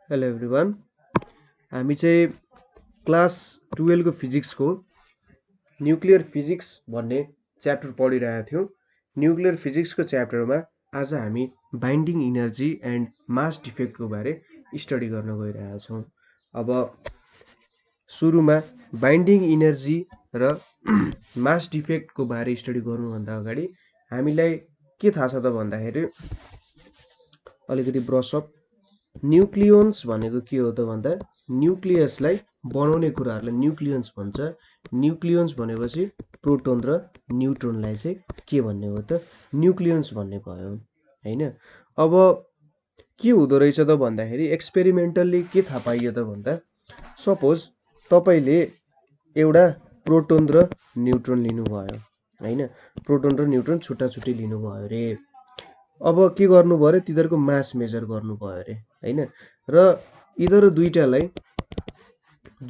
Hello everyone. हामी चाहिँ class 12 को फिजिक्सको न्युक्लियर फिजिक्स भन्ने च्याप्टर पढिरहेका थियौँ। न्युक्लियर फिजिक्सको च्याप्टरमा आज हामी बाइन्डिङ इनर्जी एन्ड मास डिफेक्टको बारे स्टडी गर्न गइरहेका छौँ। अब सुरुमा बाइन्डिङ इनर्जी र मास डिफेक्टको बारे स्टडी गर्नुभन्दा अगाडि हामीलाई के थाहा छ त भन्दाखेरि अलिकति ब्रसअप न्युक्लियोन्स भनेको के हो त भन्दा न्युक्लियसलाई बनाउने कुराहरूलाई न्युक्लियोन्स भन्छ। न्युक्लियोन्स भनेपछि प्रोटोन र न्युट्रोनलाई चाहिँ के भन्ने हो त न्युक्लियोन्स भन्ने भयो हैन। अब के हुँदो रहेछ त भन्दाखेरि एक्सपेरिमेन्टल्ली के थाहा पाइयो त भन्दा सपोज तपाईले एउटा प्रोटोन र न्युट्रोन लिनुभयो हैन। प्रोटोन र न्युट्रोन छुट्टा छुट्टै लिनुभयो रे। अब के गर्नु पर्यो तिनीहरूको मास मेजर गर्नु पर्यो रे हैन। र यिनीहरू दुईटालाई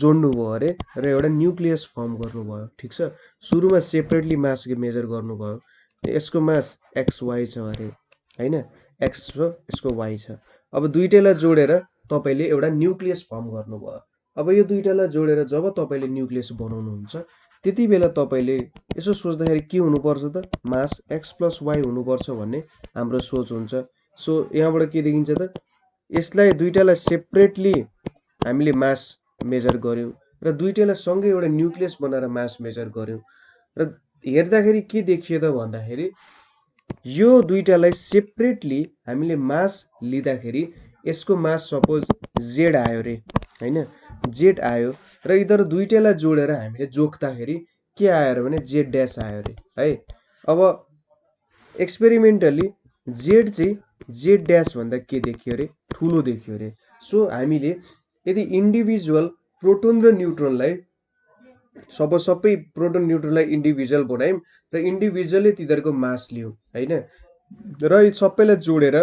जोड्नु भयो अरे र एउटा न्युक्लियस फर्म गर्नुभयो। ठिक छ, सुरुमा सेपरेटली मास मेजर गर्नुभयो। यसको मास XY छ अरे हैन, X छ यसको Y छ। अब दुईटैलाई जोडेर तपाईले एउटा न्युक्लियस फर्म गर्नुभयो। अब यो दुईटालाई जोडेर जब तपाईले न्युक्लियस बनाउनुहुन्छ त्यति बेला तपाईले यसो सोच्दाखेरि के हुनुपर्छ त मास X + Y हुनुपर्छ भन्ने हाम्रो सोच हुन्छ। सो यहाँबाट के देखिन्छ त यसलाई दुईटालाई सेपरेटली हामीले मास मेजर गर्यौं र दुईटालाई सँगै एउटा न्युक्लियस बनाएर मास मेजर गर्यौं र हेर्दाखेरि के देखियो त भन्दाखेरि यो दुईटालाई सेपरेटली हामीले मास लिँदाखेरि यसको मास सपोज Z आयो रे हैन, Z आयो र यिनीहरू दुईटालाई जोडेर हामीले जोख्दाखेरि के आयो भने Z ड्यास आयो रे है। अब एक्सपेरिमेन्टली Z चाहिँ Z ड्यास भन्दा के देखियो रे ठुलो देखियो रे। सो हामीले यदि इन्डिभिजुअल प्रोटोन र न्युट्रोनलाई सपोज सबै प्रोटोन न्युट्रोनलाई इन्डिभिजुअल बनायौं र इन्डिभिजुअली तिनीहरूको मास लियौं हैन र यी सबैलाई जोडेर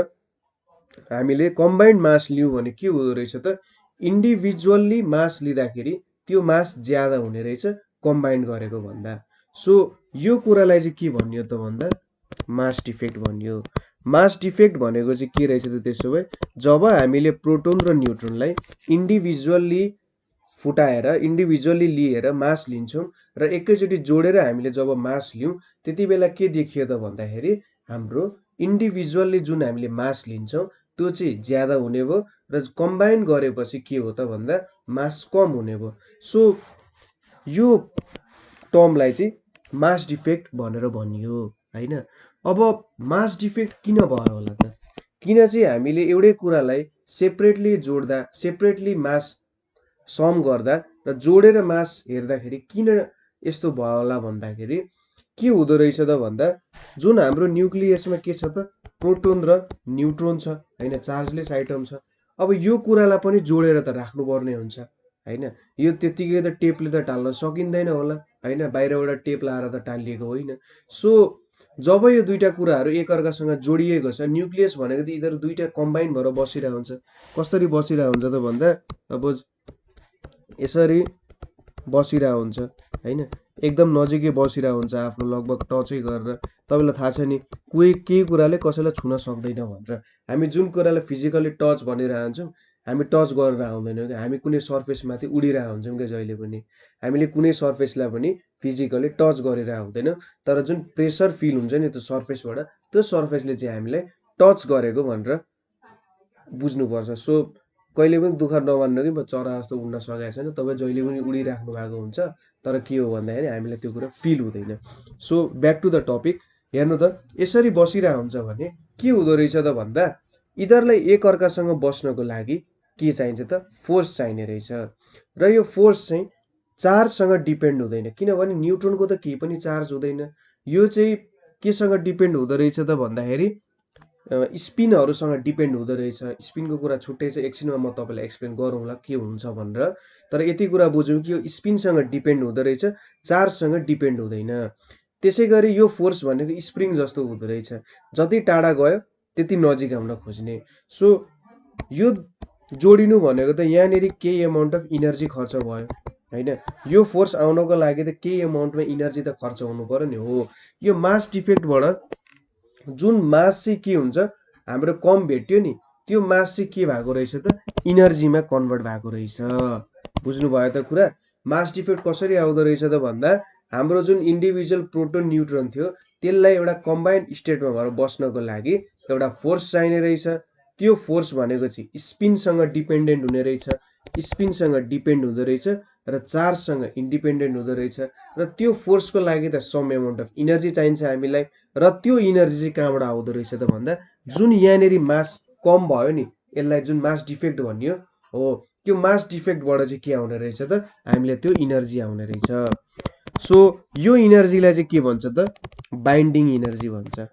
हामीले कम्बाइन्ड मास लियौं भने के हुँदो रहेछ त इन्डिभिजुअली मास लिँदाखेरि त्यो मास ज्यादा हुने रहेछ कम्बाइन्ड गरेको भन्दा। सो यो कुरालाई चाहिँ के भनियो त भन्दा मास डिफेक्ट भनियो। मास डिफेक्ट भनेको चाहिँ के रहेछ त त्यसो भए जब हामीले प्रोटोन र न्युट्रोनलाई इन्डिभिजुअली फुटाएर इन्डिभिजुअली लिएर मास लिन्छौं र एकैचोटि जोडेर हामीले जब मास लियौं त्यति बेला के देखियो त भन्दाखेरि हाम्रो इन्डिभिजुअली जुन हामीले मास लिन्छौं त्यो चाहिँ ज्यादा हुने भयो र कम्बाइन गरेपछि के हो त भन्दा मास कम हुने भयो। सो यो टर्मलाई चाहिँ मास डिफेक्ट भनेर भनियो हैन। अब मास डिफेक्ट किन भयो होला त? किन चाहिँ हामीले एउटै कुरालाई सेपरेटली जोड्दा सेपरेटली मास सम गर्दा र जोडेर मास हेर्दाखेरि किन यस्तो भयो होला भन्दाखेरि के हुँदो रहेछ त भन्दा जुन हाम्रो न्युक्लियसमा के छ त प्रोटोन र न्युट्रोन छ हैन, चार्जलेस आइटम छ। अब यो कुरालाई पनि जोडेर त राख्नुपर्ने हुन्छ हैन। यो त्यतिकै त टेपले त टाल्न सकिँदैन होला हैन, बाहिरबाट टेप लाएर त टालिएको होइन। सो जब यो दुईटा कुराहरू एकअर्कासँग जोडिएको छ न्युक्लियस भनेको त यिनीहरू दुईटा कम्बाइन भएर बसिरहेको हुन्छ। कसरी बसिरहेको हुन्छ त भन्दा सपोज यसरी बसिरहेको हुन्छ हैन, एकदम नजिकै बसिरहेको हुन्छ आफ्नो लगभग टचै गरेर। तपाईलाई थाहा छ नि केही कुराले कसैलाई छुन सक्दैन भनेर। हामी जुन कुरालाई फिजिकली टच भनिरहन्छौं हामी टच गरेर आउँदैनौं कि हामी कुनै सर्फेसमाथि उडिरहेको हुन्छौं के जहिले पनि। हामीले कुनै सर्फेसलाई पनि फिजिकली टच गरेर आउँदैनौं तर जुन प्रेसर फिल हुन्छ नि त्यो सर्फेसबाट त्यो सर्फेसले चाहिँ हामीलाई टच गरेको भनेर बुझ्नुपर्छ। सो कहिले पनि दुःख नमान्नु कि म चरा जस्तो उड्न सकेको छैन, तपाईँ जहिले पनि उडिराख्नु भएको हुन्छ तर के हो भन्दाखेरि हामीलाई त्यो कुरा फिल हुँदैन। So back to the topic, हेर्नु त यसरी बसिरहेको हुन्छ भने के हुँदो रहेछ त भन्दा यिनीहरूलाई एकअर्कासँग बस्नको लागि के चाहिन्छ त फोर्स चाहिने रहेछ र यो फोर्स चाहिँ चार्जसँग डिपेन्ड हुँदैन किनभने न्युट्रोनको त केही पनि चार्ज हुँदैन। यो चाहिँ केसँग डिपेन्ड हुँदो रहेछ त भन्दाखेरि स्पिनहरुसँग डिपेन्ड हुँदो रहेछ। स्पिनको कुरा छुट्टै छ, एकछिनमा म तपाईलाई एक्सप्लेन गरौँला के हुन्छ भनेर। तर यति कुरा बुझौँ कि यो स्पिनसँग डिपेन्ड हुँदो रहेछ, चार्जसँग डिपेन्ड हुँदैन। त्यसैगरी यो फोर्स भनेको स्प्रिङ जस्तो हुँदो रहेछ, जति टाढा गयो त्यति नजिक आउन खोज्ने। सो यो जोडिनु भनेको त यहाँनेरि केही अमाउन्ट अफ इनर्जी खर्च भयो हैन। यो फोर्स आउनको लागि त केही अमाउन्टमा इनर्जी त खर्च हुनु पर्यो नि हो। यो मास डिफेक्टबाट जुन मास चाहिँ के हुन्छ हाम्रो कम भेट्यो नि त्यो मास चाहिँ के भएको रहेछ त इनर्जीमा कन्भर्ट भएको रहेछ। बुझ्नुभयो त कुरा। मास डिफेक्ट कसरी आउँदो रहेछ त भन्दा हाम्रो जुन इन्डिभिजुअल प्रोटोन न्युट्रोन थियो त्यसलाई एउटा कम्बाइन्ड स्टेटमा भएर बस्नको लागि एउटा फोर्स चाहिने रहेछ। त्यो फोर्स भनेको चाहिँ स्पिनसँग डिपेन्डेन्ट हुने रहेछ, स्पिनसँग डिपेन्ड हुँदो रहेछ र चार्जसँग इन्डिपेन्डेन्ट हुँदो रहेछ र त्यो फोर्सको लागि त सम एमाउन्ट अफ इनर्जी चाहिन्छ हामीलाई र त्यो इनर्जी चाहिँ कहाँबाट आउँदो रहेछ त भन्दा जुन यहाँनेरि मास कम भयो नि यसलाई जुन मास डिफेक्ट भनियो हो त्यो मास डिफेक्टबाट चाहिँ के आउने रहेछ त हामीलाई त्यो इनर्जी आउने रहेछ। सो यो इनर्जीलाई चाहिँ के भन्छ त बाइन्डिङ इनर्जी भन्छ।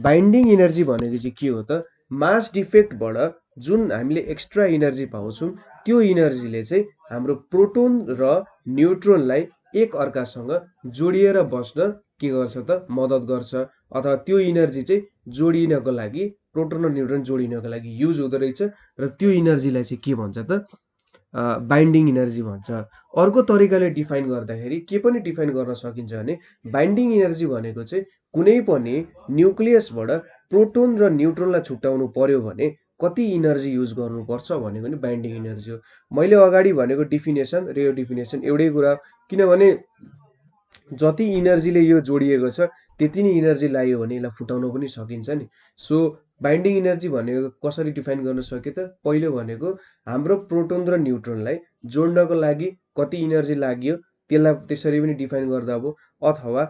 बाइन्डिङ इनर्जी भनेको चाहिँ के हो त मास डिफेक्टबाट जुन हामीले एक्स्ट्रा इनर्जी पाउँछौँ त्यो इनर्जीले चाहिँ हाम्रो प्रोटोन र न्युट्रोनलाई एक अर्कासँग जोडिएर बस्न के गर्छ त मद्दत गर्छ अथवा त्यो इनर्जी चाहिँ जोडिनको लागि प्रोटोन र न्युट्रोन जोडिनको लागि युज हुँदो रहेछ र त्यो इनर्जीलाई चाहिँ के भन्छ त बाइन्डिङ इनर्जी भन्छ। अर्को तरिकाले डिफाइन गर्दाखेरि के पनि डिफाइन गर्न सकिन्छ भने बाइन्डिङ इनर्जी भनेको चाहिँ कुनै पनि न्युक्लियसबाट प्रोटोन र न्युट्रोनलाई छुट्याउनु पर्यो भने कति इनर्जी युज गर्नुपर्छ भनेको नि बाइन्डिङ इनर्जी हो। मैले अगाडि भनेको डिफिनेसन र यो डिफिनेसन एउटै कुरा, किनभने जति इनर्जीले यो जोडिएको छ त्यति नै इनर्जी लाग्यो भने यसलाई फुटाउन पनि सकिन्छ नि। सो बाइन्डिङ इनर्जी भनेको कसरी डिफाइन गर्न सके त पहिलो भनेको हाम्रो प्रोटोन र न्युट्रोनलाई जोड्नको लागि कति इनर्जी लाग्यो त्यसलाई त्यसरी पनि डिफाइन गर्दा अब अथवा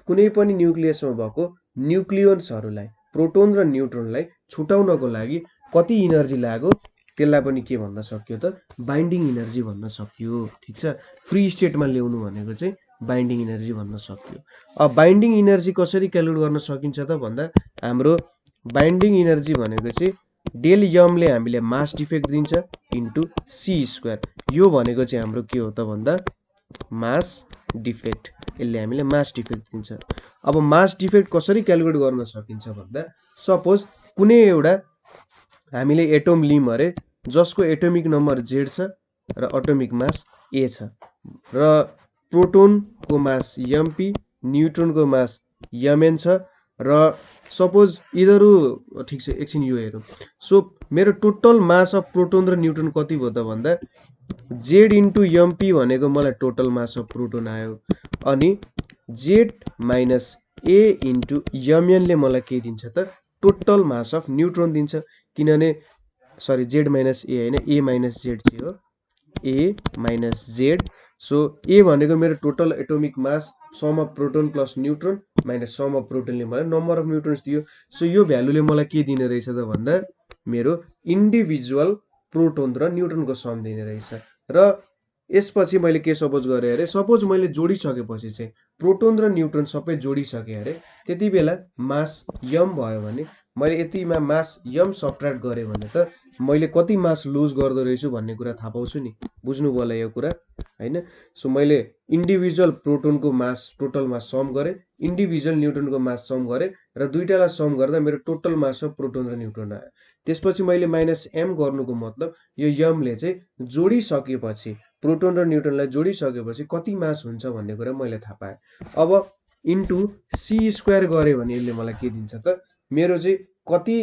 कुनै पनि न्युक्लियसमा भएको न्युक्लियोन्सहरूलाई प्रोटोन र न्युट्रोनलाई छुटाउनको लागि कति इनर्जी लाग्यो त्यसलाई पनि के भन्न सक्यो त बाइन्डिङ इनर्जी भन्न सक्यो। ठिक छ, फ्री स्टेटमा ल्याउनु भनेको चाहिँ बाइन्डिङ इनर्जी भन्न सक्यो। अब बाइन्डिङ इनर्जी कसरी क्यालकुलेट गर्न सकिन्छ त भन्दा हाम्रो बाइन्डिङ इनर्जी भनेको चाहिँ डेल यमले हामीले मास डिफेक्ट दिन्छ इन्टु सी स्क्वायर। यो भनेको चाहिँ हाम्रो के हो त भन्दा मास डिफेक्ट, यसले हामीले मास डिफेक्ट दिन्छ। अब मास डिफेक्ट कसरी क्यालकुलेट गर्न सकिन्छ भन्दा सपोज कुनै एउटा हामीले एटोम लिम अरे जसको एटोमिक नम्बर Z छ र एटोमिक मास A छ र प्रोटोनको मास Mp, न्युट्रोनको मास Mn छ र सपोज यिनीहरू ठिक छ एकछिन यो हेरौँ। सो मेरो टोटल मास अफ प्रोटोन र न्युट्रोन कति भयो त भन्दा Z इन्टु Mp भनेको मलाई टोटल मास अफ प्रोटोन आयो अनि Z minus A into Mn ले मलाई के दिन्छ त टोटल मास अफ न्युट्रोन दिन्छ, किनभने सरी Z माइनस A होइन A माइनस Z चाहिँ हो A minus Z। So A भनेको मेरो total atomic mass sum of proton plus neutron minus sum of प्रोटोनले मलाई नम्बर अफ न्युट्रोन्स दियो। सो यो भ्यालुले मलाई के दिने रहेछ त भन्दा मेरो इन्डिभिजुअल प्रोटोन र न्युट्रोनको सम दिने रहेछ। र यसपछि मैले के सपोज गरेँ अरे सपोज मैले जोडिसकेपछि चाहिँ प्रोटोन र न्युट्रोन सबै जोडिसकेँ अरे त्यति बेला मास यम भयो भने मैले यतिमा मास यम सबट्र्याक्ट गरेँ भने त मैले कति मास लुज गर्दो रहेछु भन्ने कुरा थाहा पाउँछु नि। बुझ्नु भयो होला यो कुरा हैन। सो मैले इन्डिभिजुअल प्रोटोनको मास टोटल मास सम गरेँ, इन्डिभिजुअल न्युट्रोनको मास सम गरेँ र दुईटालाई सम गर्दा मेरो टोटल मास अफ प्रोटोन र न्युट्रोन आयो। त्यसपछि मैले माइनस एम गर्नुको मतलब यो यमले चाहिँ जोडिसकेपछि प्रोटोन र न्युट्रोनलाई जोडिसकेपछि कति मास हुन्छ भन्ने कुरा मैले थाहा पाएँ। अब इन्टु सी स्क्वायर गरेँ भने यसले मलाई के दिन्छ त मेरो चाहिँ कति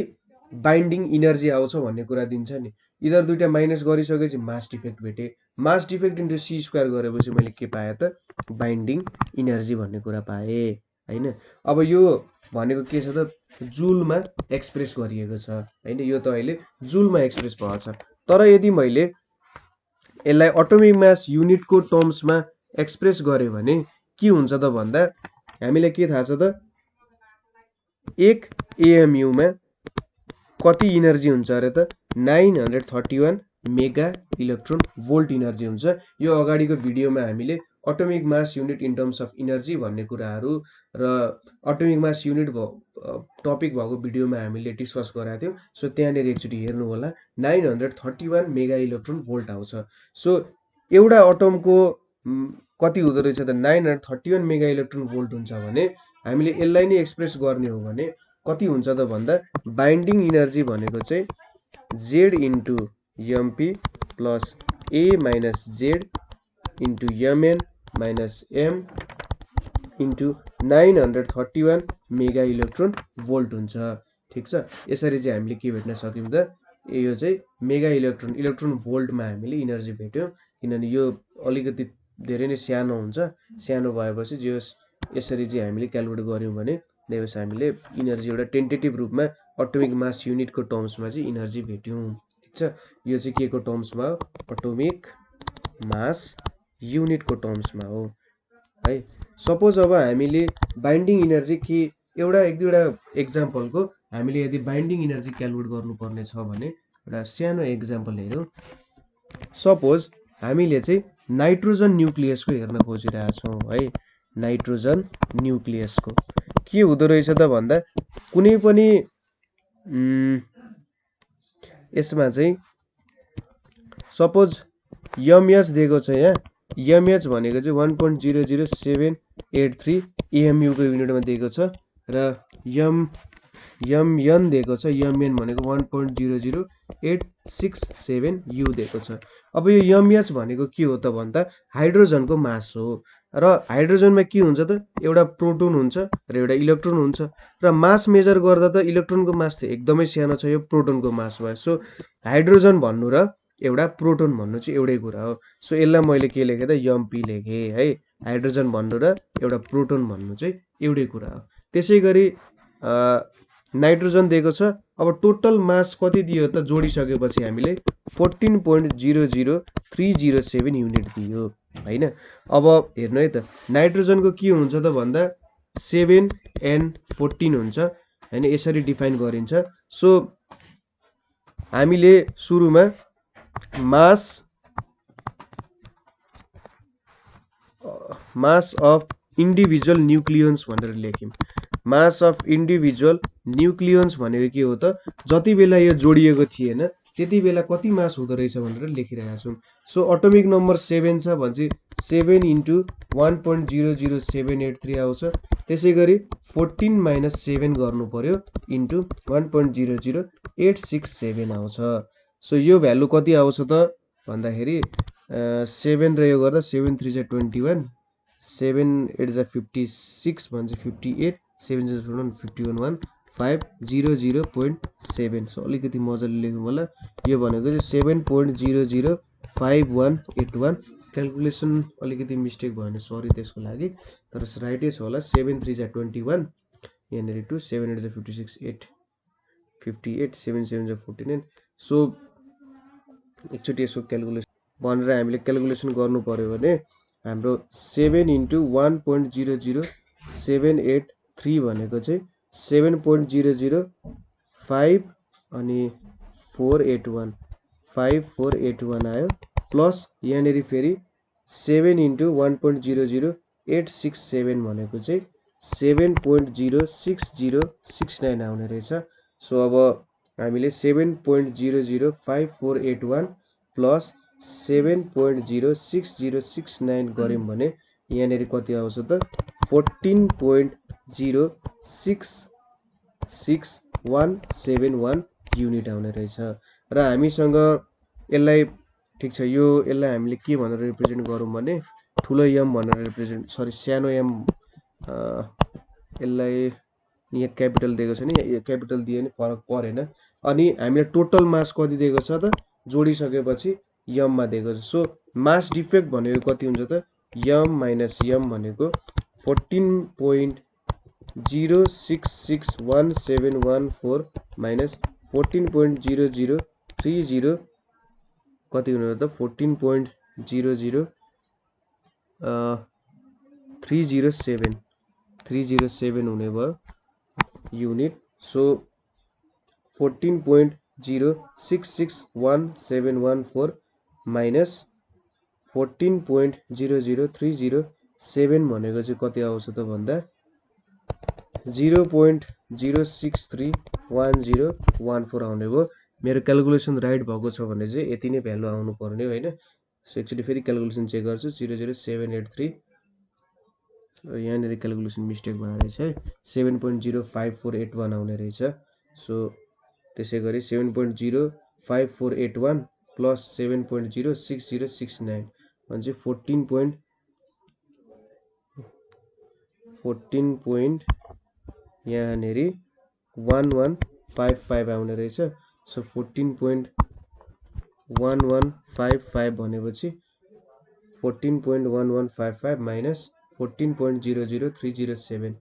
बाइन्डिङ इनर्जी आउँछ भन्ने कुरा दिन्छ नि। यिनीहरू दुईटा माइनस गरिसकेपछि मास डिफेक्ट भेटेँ, mass defect into C square गरेपछि मैले के पाएँ त बाइन्डिङ इनर्जी भन्ने कुरा पाएँ हैन। अब यो भनेको के छ त जुलमा एक्सप्रेस गरिएको छ हैन, यो त अहिले जुलमा एक्सप्रेस भएको छ। तर यदि मैले यसलाई एटोमिक मास युनिटको टर्म्समा एक्सप्रेस गरेँ भने के हुन्छ त भन्दा हामीलाई के थाहा छ त 1 AMU मा कति इनर्जी हुन्छ अरे त 931 मेगा इलेक्ट्रोन भोल्ट इनर्जी हुन्छ। यो अगाडिको भिडियोमा हामीले atomic mass unit in terms of energy भन्ने कुराहरू र एटोमिक मास युनिट टपिक भएको भिडियोमा हामीले डिस्कस गरेका थियौँ। सो त्यहाँनिर एकचोटि हेर्नु होला 931 मेगा इलेक्ट्रोन भोल्ट आउँछ। सो एउटा एटमको कति हुँदो रहेछ त 931 मेगा इलेक्ट्रोन भोल्ट हुन्छ भने हामीले यसलाई नै एक्सप्रेस गर्ने हो भने कति हुन्छ त भन्दा बाइन्डिङ इनर्जी भनेको चाहिँ Z into Mp plus A minus Z into Mn minus M into 931 mega electron volt हुन्छ। ठिक छ, यसरी चाहिँ हामीले के भेट्न सक्यौँ त यो चाहिँ मेगा इलेक्ट्रोन भोल्टमा हामीले इनर्जी भेट्यौँ, किनभने यो अलिकति धेरै नै सानो हुन्छ। सानो भएपछि जो यसरी चाहिँ हामीले क्यालकुलेट गर्यौँ भने त्यसपछि हामीले इनर्जी एउटा टेन्टेटिभ रूपमा एटोमिक मास युनिटको टर्म्समा चाहिँ इनर्जी भेट्यौँ। ठिक छ, यो चाहिँ के को टर्म्समा हो? एटोमिक मास युनिटको टर्म्समा हो है। सपोज अब हामीले बाइन्डिङ इनर्जी के एउटा एक दुईवटा एक्जाम्पलको हामीले यदि बाइन्डिङ इनर्जी क्यालकुलेट गर्नुपर्ने छ भने एउटा सानो एक्जाम्पल हेरौँ। सपोज हामीले चाहिँ नाइट्रोजन न्युक्लियसको हेर्न खोजिरहेछौँ है। नाइट्रोजन न्युक्लियसको के हुँदो रहेछ त भन्दा कुनै पनि यसमा चाहिँ सपोज एमएच दिएको छ। यहाँ एमएच भनेको चाहिँ 1.00783 एमयु को युनिटमा दिएको छ र एमएन दिएको छ। एमएन भनेको 1.00867 यु दिएको छ। अब यो एमएच भनेको के हो त भन्दा हाइड्रोजनको मास हो र हाइड्रोजनमा के हुन्छ त एउटा प्रोटोन हुन्छ र एउटा इलेक्ट्रोन हुन्छ र मास मेजर गर्दा त इलेक्ट्रोनको मास त एकदमै सानो छ, यो प्रोटोनको मास भयो। सो हाइड्रोजन भन्नु र एउटा प्रोटोन भन्नु चाहिँ एउटै कुरा हो। सो यसलाई मैले के लेखेँ त एमपी लेखेँ है। हाइड्रोजन भन्नु र एउटा प्रोटोन भन्नु चाहिँ एउटै कुरा हो। त्यसै गरी नाइट्रोजन दिएको छ। अब टोटल मास कति दियो त जोडिसकेपछि हामीले 14.00307 युनिट दियो हैन। अब हेर्नु है त नाइट्रोजनको के हुन्छ त भन्दा 7n14 हुन्छ हैन, यसरी डिफाइन गरिन्छ। सो हामीले सुरुमा मास अफ इन्डिभिजुअल न्युक्लियन्स भनेर लेख्यौँ। मास अफ इन्डिभिजुअल न्युक्लियन्स भनेको के हो त जति बेला यो जोडिएको थिएन त्यति बेला कति मास हुँदो रहेछ भनेर लेखिरहेका छौँ। सो एटोमिक नम्बर 7 छ भने 7 into 1.00783 आउँछ। त्यसै गरी 14 - 7 गर्नु पर्यो इन्टु 1.00867 आउँछ। सो यो भ्यालु कति आउँछ त भन्दाखेरि 7 र यो गर्दा 7 3 जा 21, 7 8 जा 56 भन्छ 58, 7 जा 51 500.7। सो अलिकति मजाले लेख्नु होला। यो भनेको चाहिँ 7.005181। क्यालकुलेसन अलिकति मिस्टेक भयो भने सरी त्यसको लागि, तर राइटै छ होला। 7 3 जा 21 यहाँनिर 2, 7 8 जा 56, 8 58, 7 7 जा 49। सो एकचोटि यसको क्यालकुलेसन भनेर हामीले क्यालकुलेसन गर्नु पर्यो भने हाम्रो 7 into 1.00783 भनेको चाहिँ 7.005 अनि 5481 आयो, प्लस यहाँनिर फेरि 7 into 1.00867 भनेको चाहिँ 7.06069 आउने रहेछ। सो अब हामीले 7.00548 प्लस 7.06069 गर्यौँ भने यहाँनिर कति आउँछ त 14.0666171 युनिट आउने रहेछ। र हामीसँग यसलाई ठिक छ, यसलाई हामीले के भनेर रिप्रेजेन्ट गरौँ भने ठुलो एम भनेर रिप्रेजेन्ट, सरी सानो एम, यसलाई यहाँ क्यापिटल दिएको छ नि, यो क्यापिटल दिए नि फरक परेन। अनि हामीले टोटल मास कति दिएको छ त जोडिसकेपछि यममा दिएको छ। सो मास डिफेक्ट भनेको कति हुन्छ त यम माइनस यम भनेको 14.0661714 माइनस 14.0030 कति हुने त 14.00307 हुने भयो युनिट। सो 14.0661714 माइनस 14.00307 भनेको चाहिँ कति आउँछ त भन्दा 0.0631014 आउने भयो। मेरो क्यालकुलेसन राइट भएको छ भने चाहिँ यति नै भ्यालु आउनु पर्ने हो हैन। सो एकचोटि फेरि क्यालकुलेसन चेक गर्छु 00783, यहाँनिर क्यालकुलेसन मिस्टेक भएको रहेछ है, 7.05481 आउने रहेछ। सो त्यसै गरी 7.05481 प्लस 7.06069 भने चाहिँ 14 यहाँनिर 1155 आउने रहेछ। सो 14.1155 भनेपछि 14.1155 माइनस 14.00307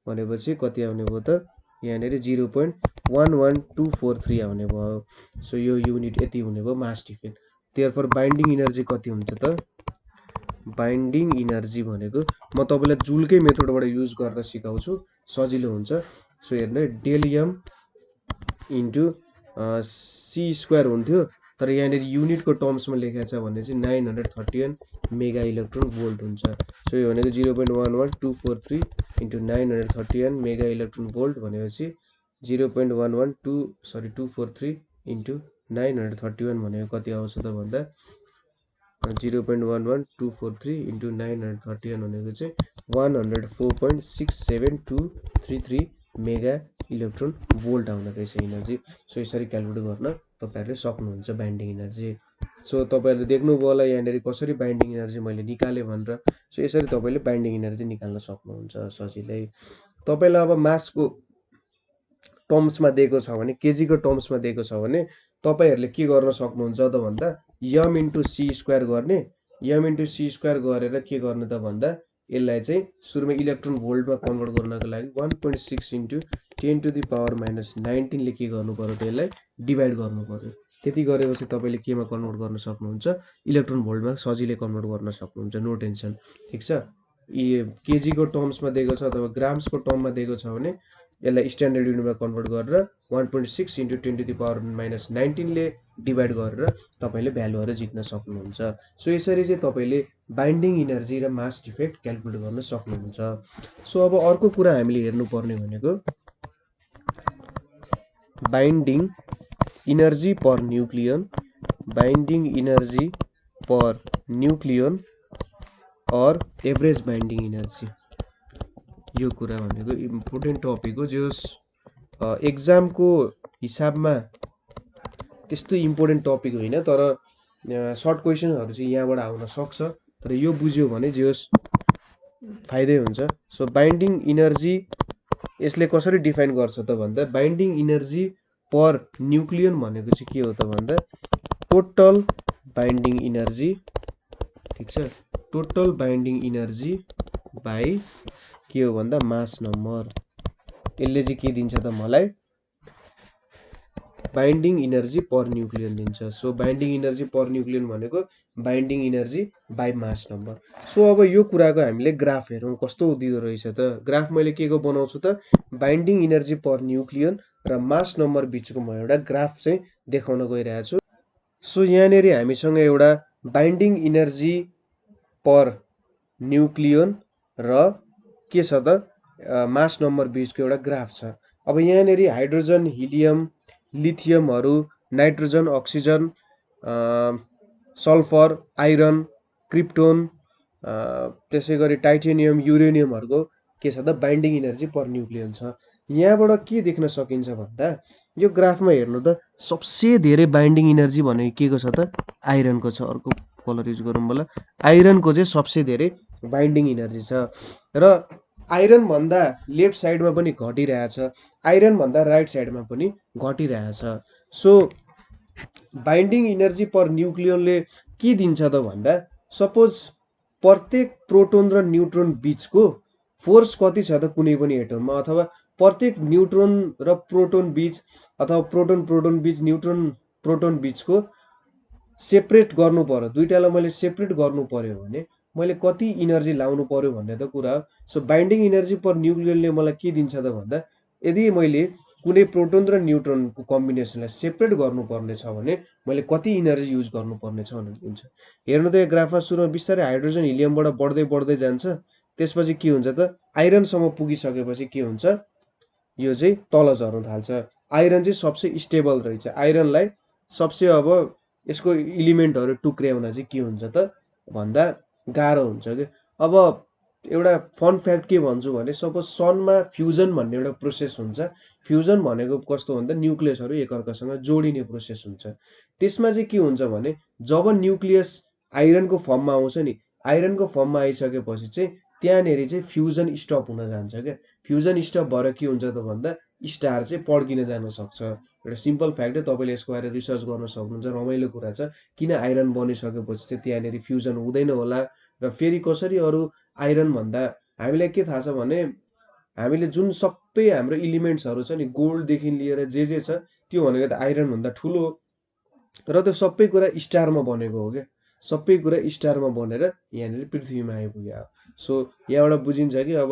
भनेपछि कति आउने भयो त यहाँनिर 0.11243 आउने भयो। सो यो युनिट यति हुने भयो mass defect. Therefore binding energy कति हुन्छ त बाइन्डिङ इनर्जी भनेको म तपाईलाई जुलकै मेथडबाट युज गर्न सिकाउँछु सजिलो हुन्छ। सो हेर्नु del m into C square हुन्थ्यो तर यहाँनिर युनिटको टर्म्समा लेखेको छ भने चाहिँ 931 मेगा इलेक्ट्रोन भोल्ट हुन्छ। सो यो भनेको 0.11243 इन्टु 931 मेगा इलेक्ट्रोन भोल्ट भनेपछि 243 इन्टु 931 भनेको कति आउँछ त भन्दा 0.11243 इन्टु 931 भनेको चाहिँ 104.67233 मेगा इलेक्ट्रोन भोल्ट आउँदो रहेछ इनर्जी। सो यसरी क्यालकुलेट गर्न तपाईहरुले सक्नुहुन्छ बाइन्डिङ इनर्जी। सो तपाईहरुले देख्नुभयो होला यहाँनिर कसरी बाइन्डिङ इनर्जी मैले निकाले भनेर। सो यसरी तपाईले बाइन्डिङ इनर्जी निकाल्न सक्नुहुन्छ सजिलै। तपाईलाई अब मासको टर्म्समा दिएको छ भने केजीको टर्म्समा दिएको छ भने तपाईहरुले के गर्न सक्नुहुन्छ त भन्दा m इन्टु सी स्क्वायर गर्ने m इन्टु सी स्क्वायर गरेर के गर्ने त भन्दा यसलाई चाहिँ सुरुमा इलेक्ट्रोन भोल्टमा कन्भर्ट गर्नको लागि 1.6 into 10 to the power minus 19 ले के गर्नु पर्यो त यसलाई डिभाइड गर्नु पर्यो। त्यति गरेपछि तपाईले केमा कन्भर्ट गर्न सक्नुहुन्छ इलेक्ट्रोन भोल्टमा सजिलै कन्भर्ट गर्न सक्नुहुन्छ नो टेन्सन ठीक छ। केजीको टर्म्समा दिएको छ अथवा ग्राम्सको टर्ममा दिएको छ भने यसलाई स्ट्यान्डर्ड युनिटमा कन्भर्ट गरेर 1.6 into 10 to the power minus 19 ले डिभाइड गरेर तपाईले भ्यालुहरु जित्न सक्नुहुन्छ। सो यसरी चाहिँ तपाईले बाइन्डिङ इनर्जी र मास डिफेक्ट क्याल्कुलेट गर्न सक्नुहुन्छ। सो अब अर्को कुरा हामीले हेर्नु पर्ने भनेको बाइन्डिङ इनर्जी पर न्यूक्लियन और एभरेज बाइन्डिङ इनर्जी। यो कुरा भनेको इम्पोर्टेन्ट टपिक हो जो एक्जाम को हिसाबमा त्यस्तो इम्पोर्टेन्ट टपिक होइन तर सर्ट क्वेशनहरु चाहिँ यहाँबाट आउन सक्छ तर यो बुझ्यो भने जस फाइदै हुन्छ। सो बाइन्डिङ इनर्जी यसले कसरी डिफाइन गर्छ त भन्दा बाइन्डिङ इनर्जी पर न्यूक्लियन भनेको चाहिँ के हो त भन्दा टोटल बाइन्डिङ इनर्जी ठीक छ टोटल बाइन्डिङ इनर्जी बाइ के हो भन्दा मास नम्बर। यसले चाहिँ के दिन्छ त मलाई बाइन्डिङ इनर्जी पर न्यूक्लियन दिन्छ। So binding energy per nucleon भनेको binding energy by mass number. So अब यो कुराको हामीले ग्राफ हेरौं कस्तो दिदो रहेछ त। ग्राफ मैले के को बनाउँछु त बाइन्डिङ इनर्जी पर न्यूक्लियन र मास नम्बर बीचको म एउटा ग्राफ चाहिँ देखाउन गइरहेको छु। सो यहाँनेरि हामीसँग एउटा बाइन्डिङ इनर्जी पर न्यूक्लियन र के छ त मास नम्बर बीचको एउटा ग्राफ छ। अब यहाँनेरि हाइड्रोजन हिलियम लिथियमहरु nitrogen oxygen sulphur iron krypton त्यसैगरी टाइटेनियम युरेनियमहरुको के छ त बाइन्डिङ इनर्जी पर न्यूक्लियन छ। यहाँबाट के देख्न सकिन्छ भन्दा यो ग्राफमा हेर्नु त सबसे धेरै बाइन्डिङ इनर्जी भनेको के को छ त आइरनको छ। अर्को कलर युज गरौँ होला आइरनको चाहिँ सबसे धेरै बाइन्डिङ इनर्जी छ र आइरन भन्दा लेफ्ट साइडमा पनि घटिरहेछ आइरन भन्दा राइट साइडमा पनि घटिरहेछ। सो बाइन्डिङ इनर्जी पर न्यूक्लियनले के दिन्छ त भन्दा सपोज प्रत्येक प्रोटोन र न्यूट्रोन बीचको फोर्स कति छ त कुनै पनि एटममा अथवा प्रत्येक न्यूट्रोन र प्रोटोन बीच अथवा प्रोटोन प्रोटोन बीच न्यूट्रोन प्रोटोन बीचको सेपरेट गर्नु पर्यो दुईटालाई मैले सेपरेट गर्नु पर्यो भने मैले कति इनर्जी लाउनु पर्यो भन्ने त कुरा हो। सो बाइन्डिङ इनर्जी पर न्यूक्लियनले मलाई के दिन्छ त भन्दा यदि मैले कुनै प्रोटोन र न्यूट्रोनको कम्बिनेसनलाई सेपरेट गर्नुपर्ने छ भने मैले कति इनर्जी युज गर्नुपर्ने छ भनेर दिन्छ। हेर्नु त यो ग्राफमा सुरुमा बिस्तारै हाइड्रोजन हिलियमबाट बढ्दै बढ्दै जान्छ त्यसपछि के हुन्छ त आइरनसम्म पुगिसकेपछि के हुन्छ यो चाहिँ तल झर्न थाल्छ। आइरन चाहिँ सबसे स्टेबल रहेछ आइरनलाई सबसे अब यसको एलिमेन्टहरु टुक्र्याउन चाहिँ के हुन्छ त भन्दा गाह्रो हुन्छ के। अब एउटा फन फ्याक्ट के भन्छु भने सपोज सनमा फ्युजन भन्ने एउटा प्रोसेस हुन्छ। फ्युजन भनेको कस्तो भन्दा न्यूक्लियसहरु एकअर्कासँग जोडिने प्रोसेस हुन्छ। त्यसमा चाहिँ के हुन्छ भने जब न्यूक्लियस आइरनको फर्ममा आउँछ नि आइरनको फर्ममा आइसकेपछि चाहिँ त्यहाँनेरि चाहिँ फ्युजन स्टप हुन जान्छ के। फ्युजन स्टप भएर के हुन्छ त भन्दा स्टार चाहिँ पड्किन जान सक्छ एउटा सिम्पल फ्याक्ट हो, तपाईँले यसको बारे रिसर्च गर्न सक्नुहुन्छ। रमाइलो कुरा छ, किन आइरन बनिसकेपछि चाहिँ त्यहाँनिर फ्युजन हुँदैन होला, र फेरि कसरी अरू आइरन भन्दा हामीलाई के थाहा छ भने हामीले जुन सबै हाम्रो इलिमेन्ट्सहरू छ नि, गोल्डदेखि लिएर जे छ त्यो भनेको त आइरन भन्दा ठुलो हो, र त्यो सबै कुरा स्टारमा बनेको हो क्या, सबै कुरा स्टारमा बनेर यहाँनिर पृथ्वीमा आइपुग्यो। सो यहाँबाट बुझिन्छ कि अब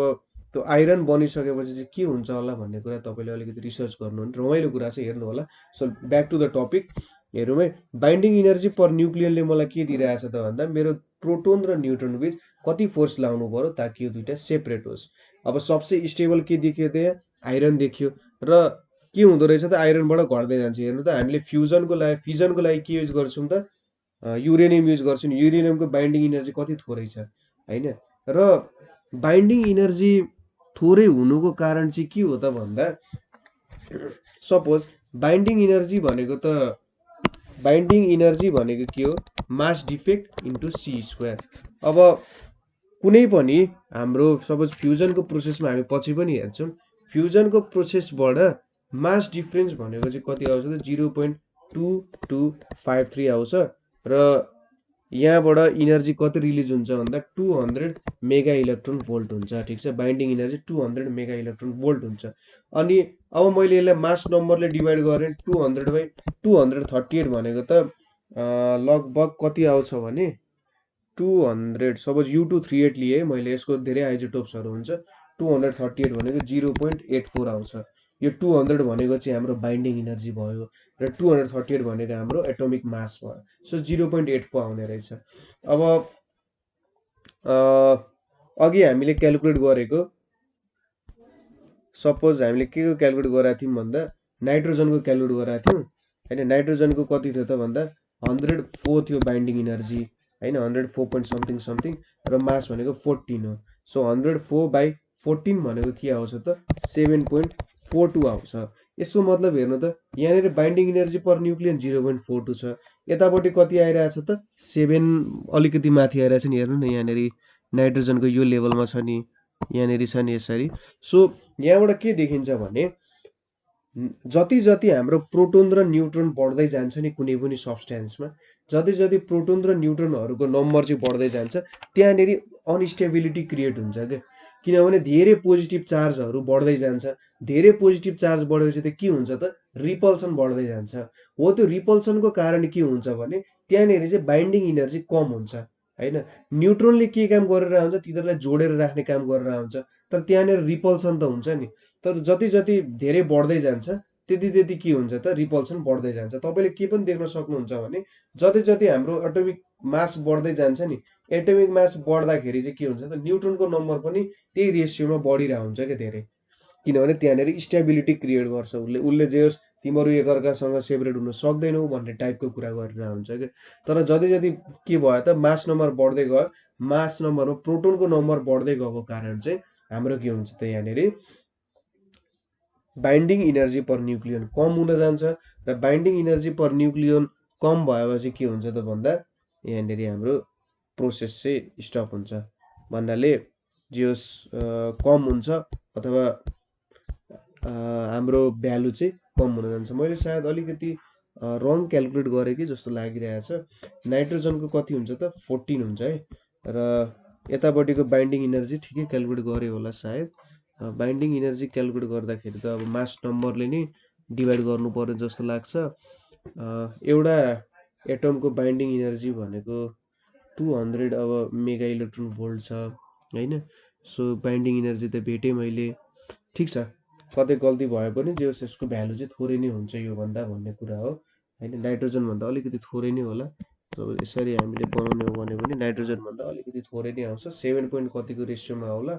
त्यो आइरन बनिसकेपछि चाहिँ के हुन्छ होला भन्ने कुरा तपाईँले अलिकति रिसर्च गर्नु, रमाइलो कुरा चाहिँ हेर्नु होला। So back to the topic हेरौँ है। बाइन्डिङ इनर्जी पर न्युक्लियनले मलाई के दिइरहेछ त भन्दा मेरो प्रोटोन र न्युट्रोन बीच कति फोर्स लाउनु पर्यो ताकि यो दुइटा सेपरेट होस्। अब सबसे स्टेबल के देखियो त्यहाँ, आइरन देखियो, र के हुँदो रहेछ त आइरनबाट घट्दै जान्छ। हेर्नु त हामीले फिजनको लागि के युज गर्छौँ त, युरेनियम युज गर्छौँ। युरेनियमको बाइन्डिङ इनर्जी कति थोरै छ होइन, र बाइन्डिङ इनर्जी थोरै हुनुको कारण चाहिँ के हो त भन्दा सपोज बाइन्डिङ इनर्जी भनेको के हो, mass defect into C square. अब कुनै पनि हाम्रो सपोज फ्युजनको प्रोसेसमा हामी पछि पनि हेर्छौँ, फ्युजनको प्रोसेसबाट मास डिफरेन्स भनेको चाहिँ कति आउँछ त 0.2253 आउँछ, र यहाँबाट इनर्जी कति रिलिज हुन्छ भन्दा 200 मेगा इलेक्ट्रोन भोल्ट हुन्छ। ठिक छ, binding energy 200 mega electron volt हुन्छ। अनि अब मैले यसलाई मास नम्बरले डिभाइड गरेँ 200/238 भनेको त लगभग कति आउँछ भने 200, सपोज U238 लिए मैले, यसको धेरै आइजोटोप्सहरू हुन्छ। 238 भनेको 0.84 आउँछ। यो 200 भनेको चाहिँ हाम्रो बाइन्डिङ इनर्जी भयो, र 238 भनेको हाम्रो एटोमिक मास भयो। सो 0.84 आउने रहेछ। अब अघि हामीले क्यालकुलेट गरेको, सपोज हामीले के को क्यालकुलेट गरेका थियौँ भन्दा नाइट्रोजनको क्यालकुलेट गरेका थियौँ होइन। नाइट्रोजनको कति थियो त भन्दा 104 थियो बाइन्डिङ इनर्जी होइन, 104 point something र मास भनेको 14 हो। सो 104/14 भनेको के आउँछ त 7.42 आउँछ। यसको मतलब हेर्नु त यहाँनिर बाइन्डिङ इनर्जी पर न्युक्लियन 0.42 छ, यतापट्टि कति आइरहेछ त 7 अलिकति माथि आइरहेछ नि। हेर्नु न यहाँनिर नाइट्रोजनको यो लेभलमा छ नि, यहाँनिर छ नि यसरी। सो यहाँबाट के देखिन्छ भने जति जति हाम्रो प्रोटोन र न्युट्रोन बढ्दै जान्छ नि कुनै पनि सब्स्टेन्समा, जति जति प्रोटोन र न्युट्रोनहरूको नम्बर चाहिँ बढ्दै जान्छ त्यहाँनिर अनस्टेबिलिटी क्रिएट हुन्छ क्या। किनभने धेरै पोजिटिभ चार्जहरू बढ्दै जान्छ, धेरै पोजिटिभ चार्ज बढेपछि त के हुन्छ त रिपल्सन बढ्दै जान्छ। हो त्यो रिपल्सनको कारण के हुन्छ भने त्यहाँनिर चाहिँ बाइन्डिङ इनर्जी कम हुन्छ होइन। न्युट्रोनले के काम गरेर आउँछ, तिनीहरूलाई जोडेर राख्ने काम गरेर आउँछ, तर त्यहाँनिर रिपल्सन त हुन्छ नि। तर जति जति धेरै बढ्दै जान्छ त्यति त्यति के हुन्छ त रिपल्सन बढ्दै जान्छ। तपाईँले के पनि देख्न सक्नुहुन्छ भने जति जति हाम्रो एटोमिक मास बढ्दै जान्छ नि, एटोमिक मास बढ्दाखेरि चाहिँ के हुन्छ त न्युट्रोनको नम्बर पनि त्यही रेसियोमा बढिरहेको हुन्छ क्या धेरै, किनभने त्यहाँनिर स्टेबिलिटी क्रिएट गर्छ उसले जे होस् तिमीहरू एकअर्कासँग सेपरेट हुन सक्दैनौ भन्ने टाइपको कुरा गरिरहेको हुन्छ क्या। तर जति जति के भयो त मास नम्बर बढ्दै गयो, मास नम्बरमा प्रोटोनको नम्बर बढ्दै गएको कारण चाहिँ हाम्रो के हुन्छ त यहाँनिर बाइन्डिङ इनर्जी पर न्युक्लियन कम हुन जान्छ, र बाइन्डिङ इनर्जी पर न्युक्लियन कम भएपछि के हुन्छ त भन्दा यहाँनिर हाम्रो प्रोसेस चाहिँ स्टप हुन्छ। भन्नाले जे कम हुन्छ अथवा हाम्रो भ्यालु चाहिँ कम हुन जान्छ। मैले सायद अलिकति रङ क्यालकुलेट गरेँ कि जस्तो लागिरहेछ। नाइट्रोजनको कति हुन्छ त 14 हुन्छ है, र यतापट्टिको बाइन्डिङ इनर्जी ठिकै क्यालकुलेट गरेँ होला सायद। बाइन्डिङ इनर्जी क्यालकुलेट गर्दाखेरि त अब मास नम्बरले नै डिभाइड गर्नु पर्यो जस्तो लाग्छ। एउटा एटमको बाइन्डिङ इनर्जी भनेको 200 अब मेगा इलेक्ट्रोन भोल्ट छ होइन। सो बाइन्डिङ इनर्जी त भेटेँ मैले, ठिक छ, कतै गल्ती भए पनि जे होस् यसको भ्यालु चाहिँ थोरै नै हुन्छ योभन्दा भन्ने कुरा हो होइन। नाइट्रोजनभन्दा अलिकति थोरै नै होला। अब यसरी हामीले बनाउने हो भने पनि नाइट्रोजनभन्दा अलिकति थोरै नै आउँछ, 7 point कतिको रेसियोमा होला।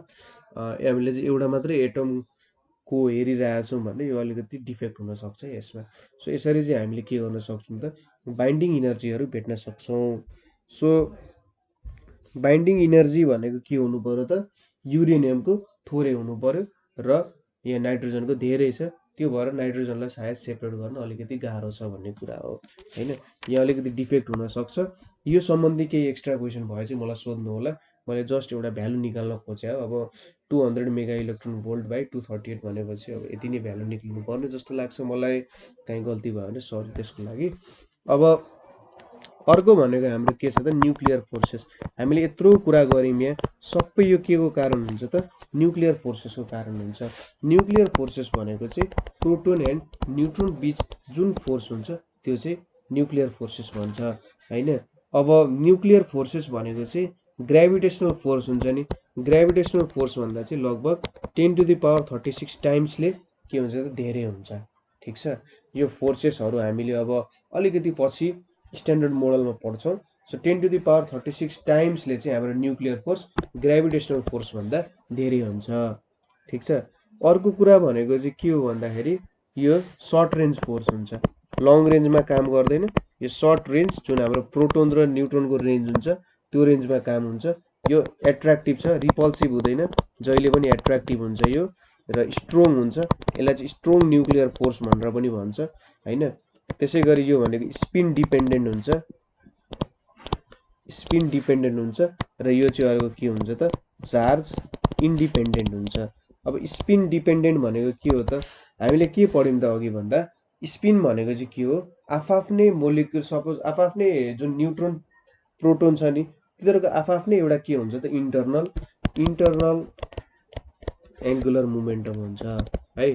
हामीले चाहिँ एउटा मात्रै एटमको हेरिरहेछौँ भने यो अलिकति डिफेक्ट हुनसक्छ यसमा। सो यसरी चाहिँ हामीले के गर्न सक्छौँ त बाइन्डिङ इनर्जीहरू भेट्न सक्छौँ। सो बाइन्डिङ इनर्जी भनेको के हुनु पर्यो त युरेनियमको थोरै हुनु पर्यो, र यहाँ नाइट्रोजनको धेरै छ, त्यो भएर नाइट्रोजनलाई सायद सेपरेट गर्न अलिकति गाह्रो छ भन्ने कुरा हो होइन। यहाँ अलिकति डिफेक्ट हुनसक्छ। यो सम्बन्धी केही एक्स्ट्रा क्वेसन भए चाहिँ मलाई सोध्नु होला, मैले जस्ट एउटा भ्यालु निकाल्न खोजेँ। अब 200 मेगा इलेक्ट्रोन भोल्ट बाई 238 भनेपछि अब यति नै भ्यालु निक्लिनु पर्ने जस्तो लाग्छ मलाई। कहीँ गल्ती भयो भने सरी त्यसको लागि। अब अर्को भनेको हाम्रो के छ त न्युक्लियर फोर्सेस। हामीले यत्रो कुरा गर्यौँ यहाँ, सबै यो के को कारण हुन्छ त न्युक्लियर फोर्सेसको कारण हुन्छ। न्युक्लियर फोर्सेस भनेको चाहिँ प्रोटोन एन्ड न्युट्रोन बीच जुन फोर्स हुन्छ त्यो चाहिँ न्युक्लियर फोर्सेस भन्छ हैन। अब न्युक्लियर फोर्सेस भनेको चाहिँ ग्रेभिटेसनल फोर्स हुन्छ नि, ग्रेभिटेसनल फोर्स भन्दा चाहिँ लगभग 10⁻36 टाइम्सले के हुन्छ त धेरै हुन्छ। ठीक छ, यो फोर्सेसहरू हामीले अब अलिकति पछि स्ट्यान्डर्ड मोडलमा पढ्छौँ। सो 10⁻36 टाइम्सले चाहिँ हाम्रो न्युक्लियर फोर्स ग्रेभिटेसनल फोर्स भन्दा धेरै हुन्छ। ठीक छ, अर्को कुरा भनेको चाहिँ के हो भन्दाखेरि यो सर्ट रेन्ज फोर्स हुन्छ, लङ रेन्जमा काम गर्दैन। यो सर्ट रेन्ज जुन हाम्रो प्रोटोन र न्युट्रोनको रेन्ज हुन्छ त्यो रेन्जमा काम हुन्छ। यो एट्र्याक्टिभ छ, रिपल्सिभ हुँदैन, जहिले पनि एट्र्याक्टिभ हुन्छ यो, र स्ट्रोङ हुन्छ। यसलाई चाहिँ स्ट्रोङ न्युक्लियर फोर्स भनेर पनि भन्छ हैन। त्यसै गरी यो भनेको स्पिन डिपेन्डेन्ट हुन्छ, स्पिन डिपेन्डेन्ट हुन्छ, र यो चाहिँ अर्को के हुन्छ त चार्ज इन्डिपेन्डेन्ट हुन्छ। अब स्पिन डिपेन्डेन्ट भनेको के हो त, हामीले के पढ्यौँ त अघि भन्दा, स्पिन भनेको चाहिँ के हो, आफआफ्नै मोलिक्युल, सपोज आफआफ्नै जुन न्युट्रोन प्रोटोन छ नि तिनीहरूको आफआफ्नै एउटा के हुन्छ त इन्टरनल एङ्गुलर मोमेन्टम हुन्छ है,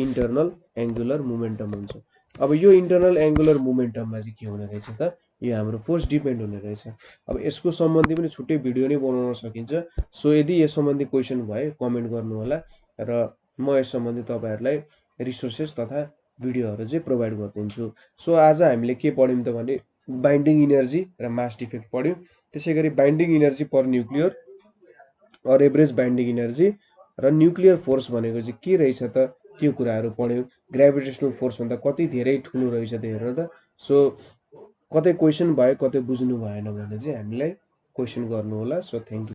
इन्टरनल एङ्गुलर मोमेन्टम हुन्छ। अब यो इन्टरनल एङ्गुलर मोमेन्टममा चाहिँ के हुने रहेछ त, यो हाम्रो फोर्स डिपेन्ड हुने रहेछ। अब यसको सम्बन्धी पनि छुट्टै भिडियो नै बनाउन सकिन्छ। सो यदि यस सम्बन्धी क्वेसन भए कमेन्ट गर्नु होला, र म यस सम्बन्धी तपाईँहरूलाई रिसोर्सेस तथा भिडियोहरू चाहिँ प्रोभाइड गरिदिन्छु। सो आज हामीले के पढ्यौँ त भने बाइन्डिङ इनर्जी र मास डिफेक्ट पढ्यौँ। त्यसै गरी बाइन्डिङ इनर्जी पर न्युक्लियर और एभरेज बाइन्डिङ इनर्जी र न्युक्लियर फोर्स भनेको चाहिँ के रहेछ त त्यो कुराहरू पढ्यौँ। ग्रेभिटेसनल फोर्स भन्दा कति धेरै ठुलो रहेछ त हेर्नु त। सो कतै क्वेसन भयो कतै बुझ्नु भएन भने चाहिँ हामीलाई क्वेसन गर्नु होला। So thank you.